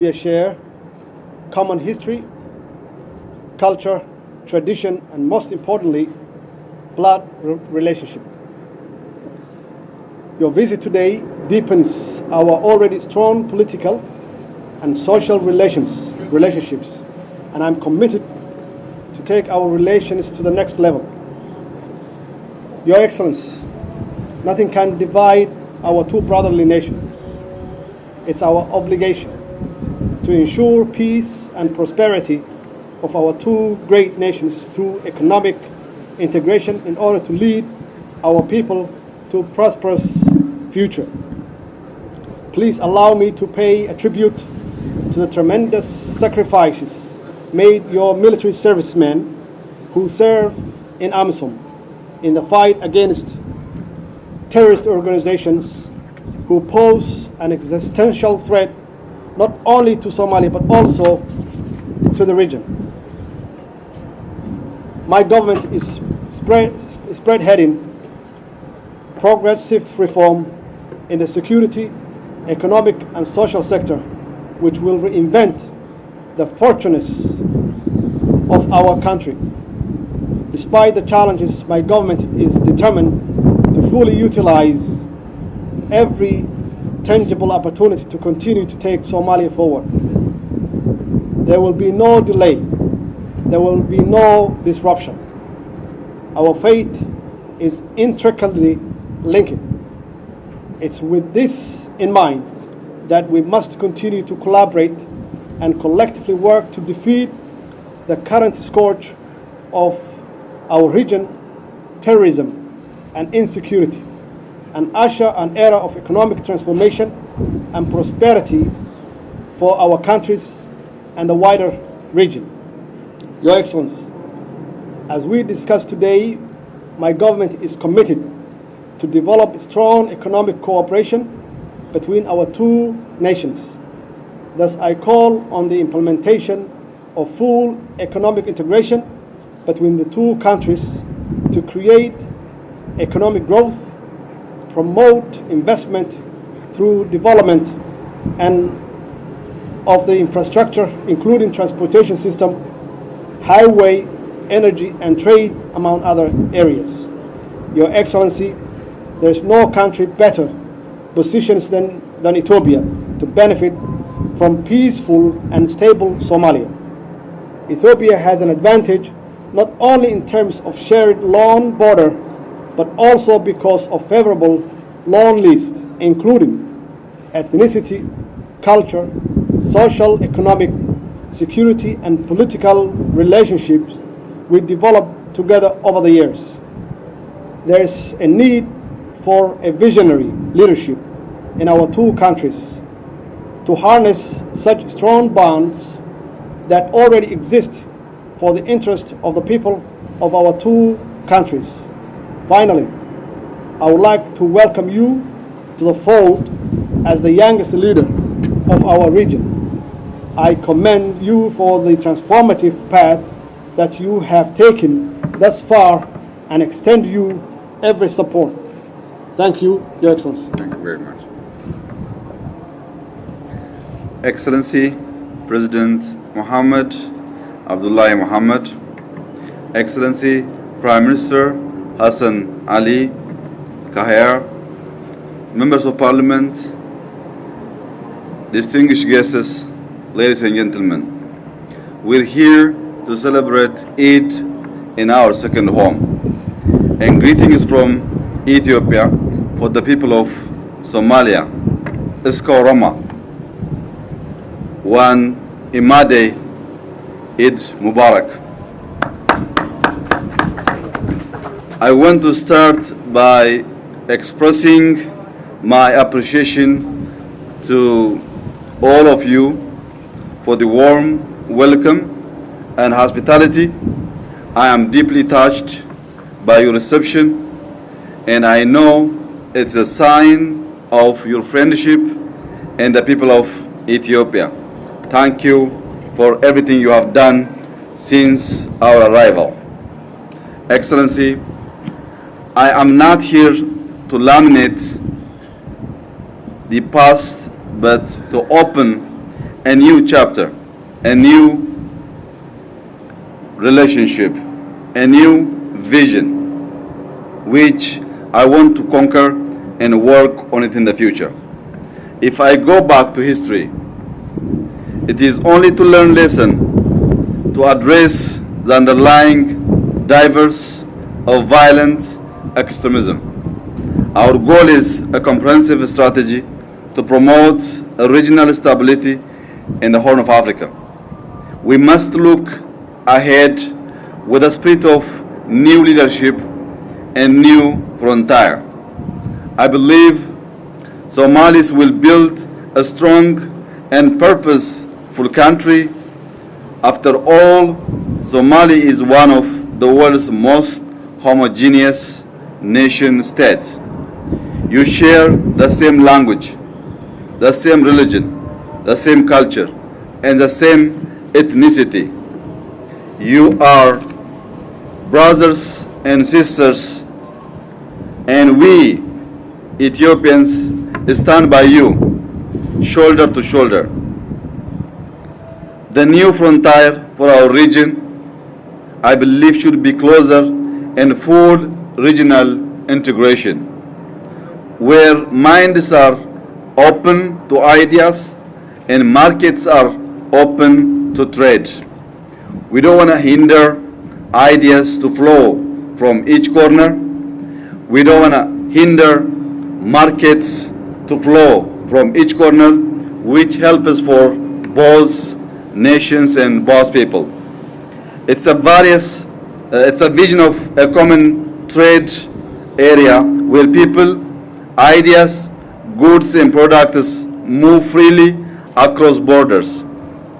We share common history, culture, tradition, and most importantly, blood relationship. Your visit today deepens our already strong political and social relationships, and I'm committed to take our relations to the next level. Your Excellency, nothing can divide our two brotherly nations. It's our obligation to ensure peace and prosperity of our two great nations through economic integration in order to lead our people to a prosperous future. Please allow me to pay a tribute to the tremendous sacrifices made your military servicemen who serve in AMISOM in the fight against terrorist organizations who pose an existential threat not only to Somalia but also to the region. My government is spearheading progressive reform in the security, economic and social sector, which will reinvent the fortunes of our country. Despite the challenges, my government is determined to fully utilize every tangible opportunity to continue to take Somalia forward. There will be no delay. There will be no disruption. Our fate is intricately linked. It's with this in mind that we must continue to collaborate and collectively work to defeat the current scourge of our region, terrorism and insecurity, and usher an era of economic transformation and prosperity for our countries and the wider region. Your Excellency, as we discussed today, my government is committed to develop strong economic cooperation between our two nations. Thus, I call on the implementation of full economic integration between the two countries to create economic growth, promote investment through development and of the infrastructure, including transportation system, highway, energy and trade, among other areas. Your Excellency, there is no country better positioned than Ethiopia to benefit from peaceful and stable Somalia. Ethiopia has an advantage not only in terms of shared land border, but also because of favorable land list, including ethnicity, culture, social, economic, security, and political relationships we developed together over the years. There is a need for a visionary leadership in our two countries to harness such strong bonds that already exist for the interest of the people of our two countries. Finally, I would like to welcome you to the fold as the youngest leader of our region. I commend you for the transformative path that you have taken thus far and extend you every support. Thank you, Your Excellency. Thank you very much. Excellency, President Mohammed Abdullahi Mohammed, Excellency Prime Minister Hassan Ali Khayr, Members of Parliament, distinguished guests, ladies and gentlemen, we're here to celebrate Eid in our second home. And greetings from Ethiopia for the people of Somalia. Isko Roma, one Imade Eid Mubarak. I want to start by expressing my appreciation to all of you for the warm welcome and hospitality. I am deeply touched by your reception, and I know it's a sign of your friendship and the people of Ethiopia. Thank you for everything you have done since our arrival. Excellency, I am not here to laminate the past, but to open a new chapter, a new relationship, a new vision, which I want to conquer and work on it in the future. If I go back to history, it is only to learn lesson, to address the underlying drivers of violent extremism. Our goal is a comprehensive strategy to promote regional stability in the Horn of Africa. We must look ahead with a spirit of new leadership and new frontier. I believe Somalis will build a strong and purposeful country. After all, Somalia is one of the world's most homogeneous nation states. You share the same language, the same religion, the same culture, and the same ethnicity. You are brothers and sisters, and we, Ethiopians, stand by you, shoulder to shoulder. The new frontier for our region, I believe, should be closer and full regional integration, where minds are open to ideas and markets are open to trade. We don't want to hinder ideas to flow from each corner. We don't want to hinder markets to flow from each corner, which help us for both nations and both people. It's a vision of a common trade area where people, ideas, goods and products move freely across borders.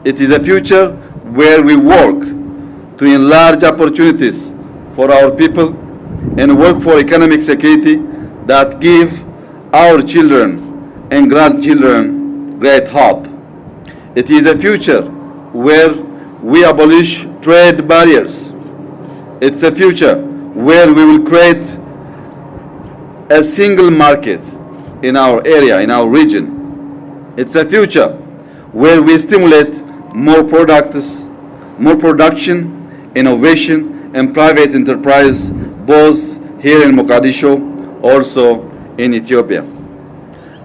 It is a future where we work to enlarge opportunities for our people and work for economic security that give our children and grandchildren great hope. It is a future where we abolish trade barriers. It's a future where we will create a single market in our area, in our region. It's a future where we stimulate more products, more production, innovation, and private enterprise, both here in Mogadishu, also in Ethiopia.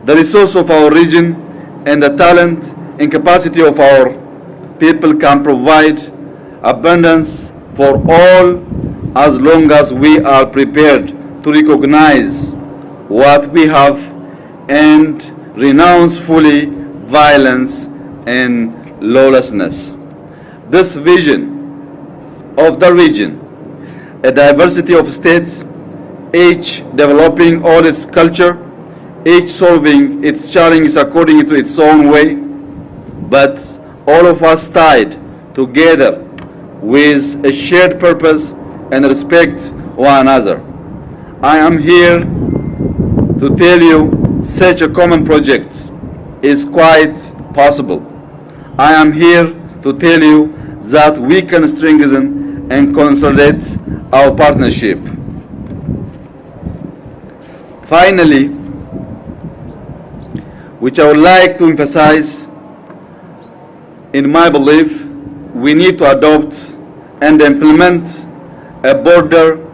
The resource of our region and the talent and capacity of our people can provide abundance for all as long as we are prepared to recognize what we have and renounce fully violence and lawlessness. This vision of the region, a diversity of states, each developing all its culture, each solving its challenges according to its own way, but all of us tied together with a shared purpose and respect one another. I am here to tell you such a common project is quite possible. I am here to tell you that we can strengthen and consolidate our partnership. Finally, which I would like to emphasize, in my belief, we need to adopt and implement a border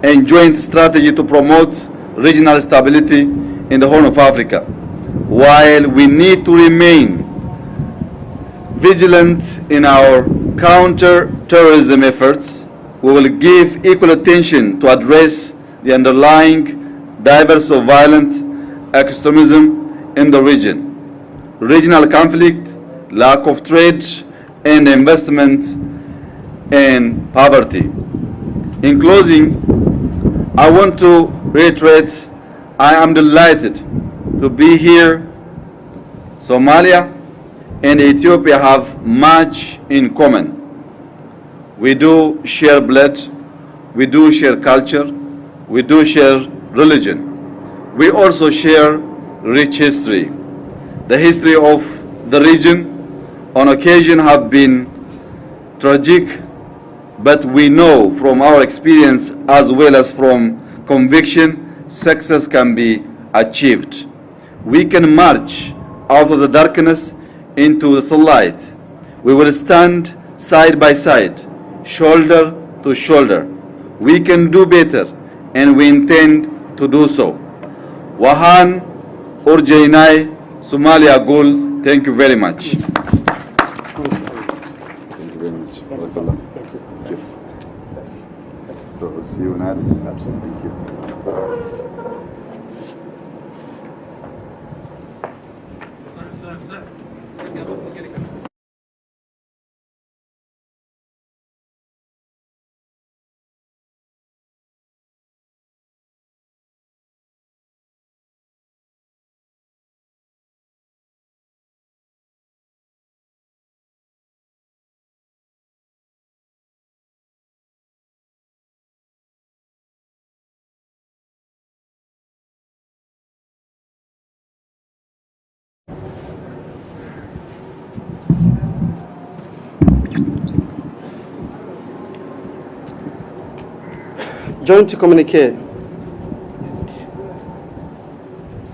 and joint strategy to promote regional stability in the Horn of Africa. While we need to remain vigilant in our counter-terrorism efforts, we will give equal attention to address the underlying drivers of violent extremism in the region. Regional conflict, lack of trade, and investment, and poverty. In closing, I want to reiterate, I am delighted to be here. Somalia and Ethiopia have much in common. We do share blood, we do share culture, we do share religion. We also share rich history. The history of the region on occasion have been tragic, but we know from our experience as well as from conviction, success can be achieved. We can march out of the darkness into the sunlight. We will stand side by side, shoulder to shoulder. We can do better, and we intend to do so. Wahan Urjainai Somalia Gul. Thank you very much. Thank you very much. Barakallah. Thank you. Thank you. So we'll see you in Addis. Absolutely. Thank you.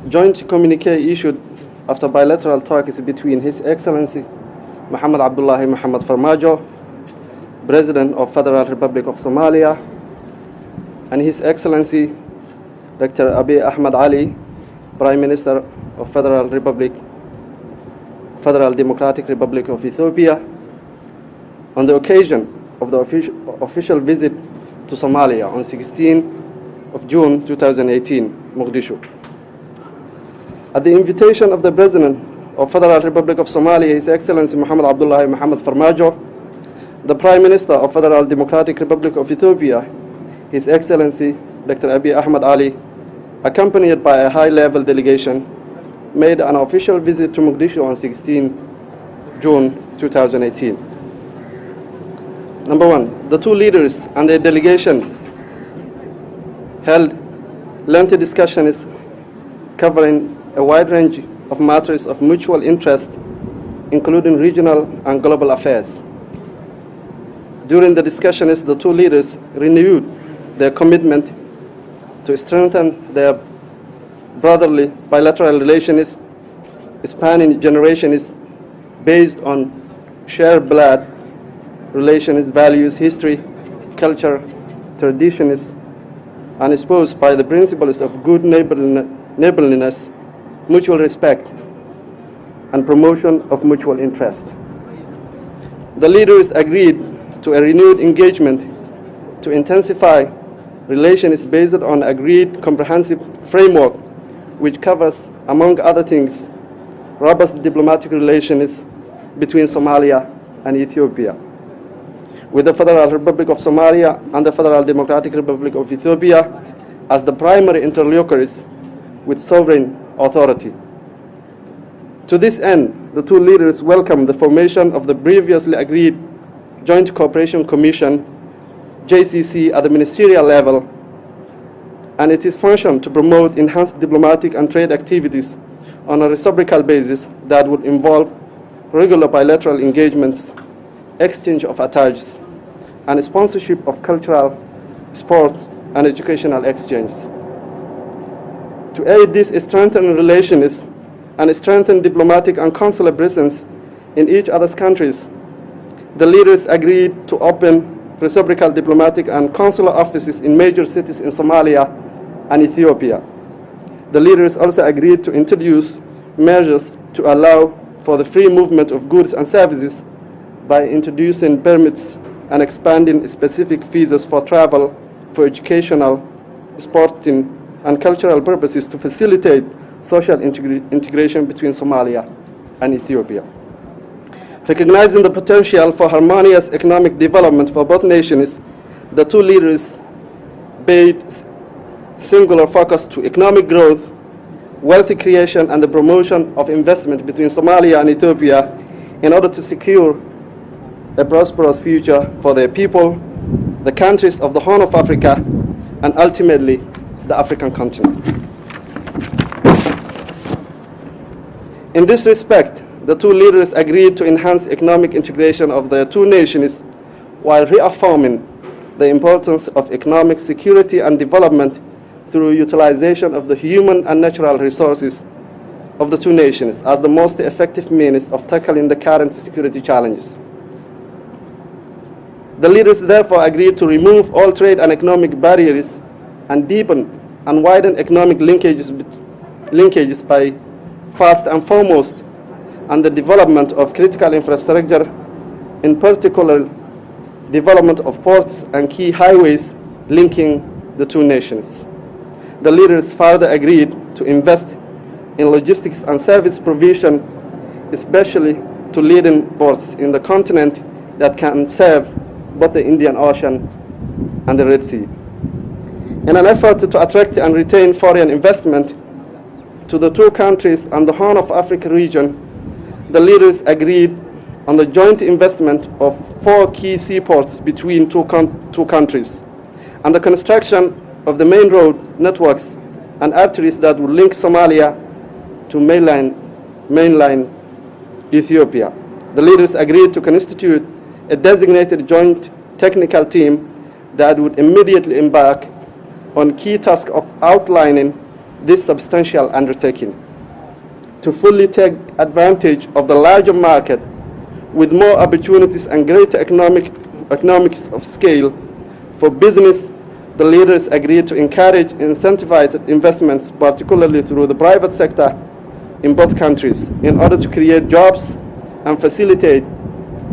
Joint communique issued after bilateral talks between His Excellency Muhammad Abdullahi Muhammad Farmaajo, President of Federal Republic of Somalia, and His Excellency Dr. Abiy Ahmed Ali, Prime Minister of Federal Democratic Republic of Ethiopia, on the occasion of the official visit to Somalia on 16th of June 2018, Mogadishu. At the invitation of the President of Federal Republic of Somalia, His Excellency Muhammad Abdullahi Muhammad Farmaajo, the Prime Minister of Federal Democratic Republic of Ethiopia, His Excellency Dr. Abiy Ahmed Ali, accompanied by a high-level delegation, made an official visit to Mogadishu on 16 June 2018. Number one, the two leaders and their delegation held lengthy discussions covering a wide range of matters of mutual interest, including regional and global affairs. During the discussions, the two leaders renewed their commitment to strengthen their brotherly bilateral relations spanning generations based on shared blood relations, values, history, culture, traditions, and exposed by the principles of good neighborliness, mutual respect, and promotion of mutual interest. The leaders agreed to a renewed engagement to intensify relations based on agreed comprehensive framework which covers, among other things, robust diplomatic relations between Somalia and Ethiopia, with the Federal Republic of Somalia and the Federal Democratic Republic of Ethiopia as the primary interlocutors with sovereign authority. To this end, the two leaders welcomed the formation of the previously agreed Joint Cooperation Commission, JCC, at the ministerial level, and it is function to promote enhanced diplomatic and trade activities on a reciprocal basis that would involve regular bilateral engagements, exchange of attaches, and sponsorship of cultural, sport, and educational exchanges. To aid these strengthened relations and strengthen diplomatic and consular presence in each other's countries, the leaders agreed to open reciprocal diplomatic and consular offices in major cities in Somalia and Ethiopia. The leaders also agreed to introduce measures to allow for the free movement of goods and services by introducing permits and expanding specific visas for travel, for educational, sporting, and cultural purposes to facilitate social integration between Somalia and Ethiopia. Recognizing the potential for harmonious economic development for both nations, the two leaders paid singular focus to economic growth, wealth creation, and the promotion of investment between Somalia and Ethiopia in order to secure a prosperous future for their people, the countries of the Horn of Africa, and ultimately the African continent. In this respect, the two leaders agreed to enhance economic integration of the two nations while reaffirming the importance of economic security and development through utilization of the human and natural resources of the two nations as the most effective means of tackling the current security challenges. The leaders therefore agreed to remove all trade and economic barriers and deepen and widen economic linkages by, first and foremost, and the development of critical infrastructure, in particular development of ports and key highways linking the two nations. The leaders further agreed to invest in logistics and service provision, especially to leading ports in the continent that can serve both the Indian Ocean and the Red Sea. In an effort to attract and retain foreign investment to the two countries and the Horn of Africa region, the leaders agreed on the joint investment of 4 key seaports between two countries and the construction of the main road networks and arteries that would link Somalia to mainland Ethiopia. The leaders agreed to constitute a designated joint technical team that would immediately embark on key task of outlining this substantial undertaking to fully take advantage of the larger market with more opportunities and greater economics of scale for business. The leaders agreed to encourage and incentivize investments, particularly through the private sector in both countries, in order to create jobs and facilitate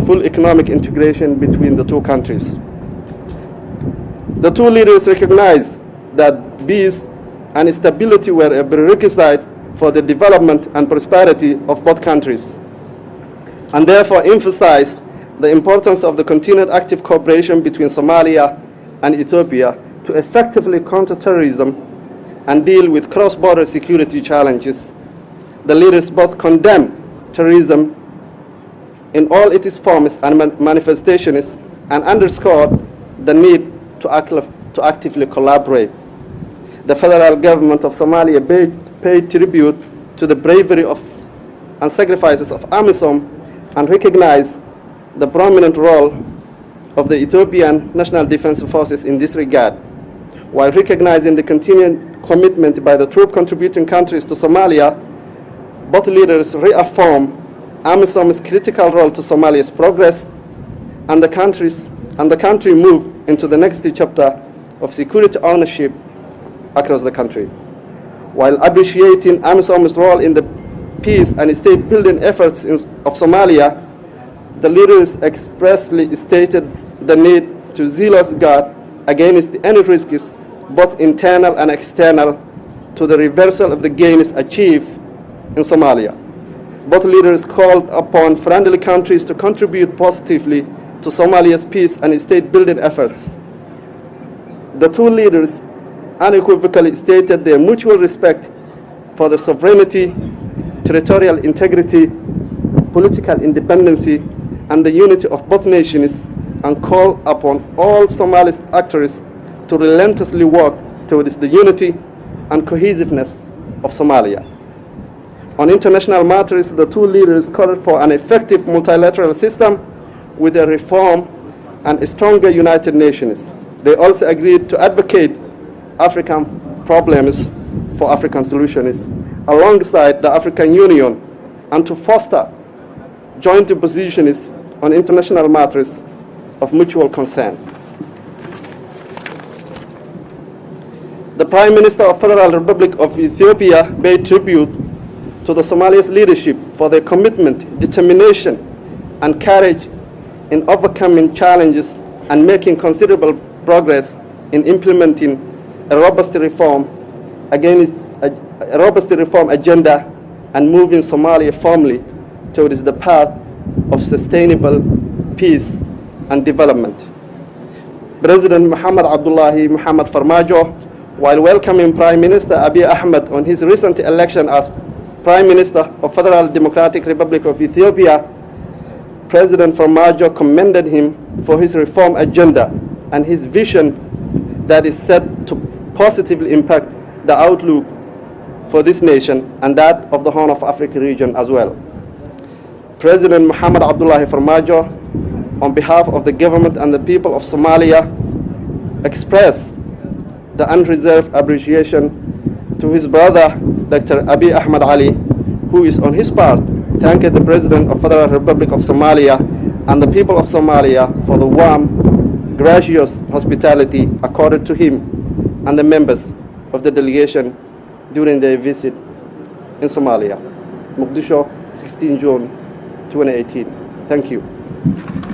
full economic integration between the two countries. The two leaders recognized that peace and stability were a prerequisite for the development and prosperity of both countries, and therefore emphasized the importance of the continued active cooperation between Somalia and Ethiopia to effectively counter terrorism and deal with cross-border security challenges. The leaders both condemned terrorism in all its forms and manifestations and underscored the need to actively collaborate. The federal government of Somalia paid tribute to the bravery and sacrifices of AMISOM and recognized the prominent role of the Ethiopian National Defense Forces in this regard, while recognizing the continued commitment by the troop contributing countries to Somalia. Both leaders reaffirmed AMISOM's critical role to Somalia's progress and the country moved into the next chapter of security ownership across the country. While appreciating AMISOM's role in the peace and state-building efforts of Somalia, the leaders expressly stated the need to zealously guard against any risks, both internal and external, to the reversal of the gains achieved in Somalia. Both leaders called upon friendly countries to contribute positively to Somalia's peace and state-building efforts. The two leaders unequivocally stated their mutual respect for the sovereignty, territorial integrity, political independence, and the unity of both nations, and called upon all Somali actors to relentlessly work towards the unity and cohesiveness of Somalia. On international matters, the two leaders called for an effective multilateral system with a reform and a stronger United Nations. They also agreed to advocate African problems for African solutions alongside the African Union and to foster joint positions on international matters of mutual concern. The Prime Minister of the Federal Republic of Ethiopia paid tribute to the Somalia's leadership for their commitment, determination, and courage in overcoming challenges and making considerable progress in implementing a robust reform agenda and moving Somalia firmly towards the path of sustainable peace and development. President Muhammad Farmaajo, while welcoming Prime Minister Abiy Ahmed on his recent election as Prime Minister of Federal Democratic Republic of Ethiopia, President Farmaajo commended him for his reform agenda and his vision that is set to positively impact the outlook for this nation and that of the Horn of Africa region as well. President Muhammad Farmaajo, on behalf of the government and the people of Somalia, expressed the unreserved appreciation to his brother, Dr. Abiy Ahmed Ali, who is on his part thanked the President of Federal Republic of Somalia and the people of Somalia for the warm, gracious hospitality accorded to him and the members of the delegation during their visit in Somalia. Mogadishu, 16 June 2018. Thank you.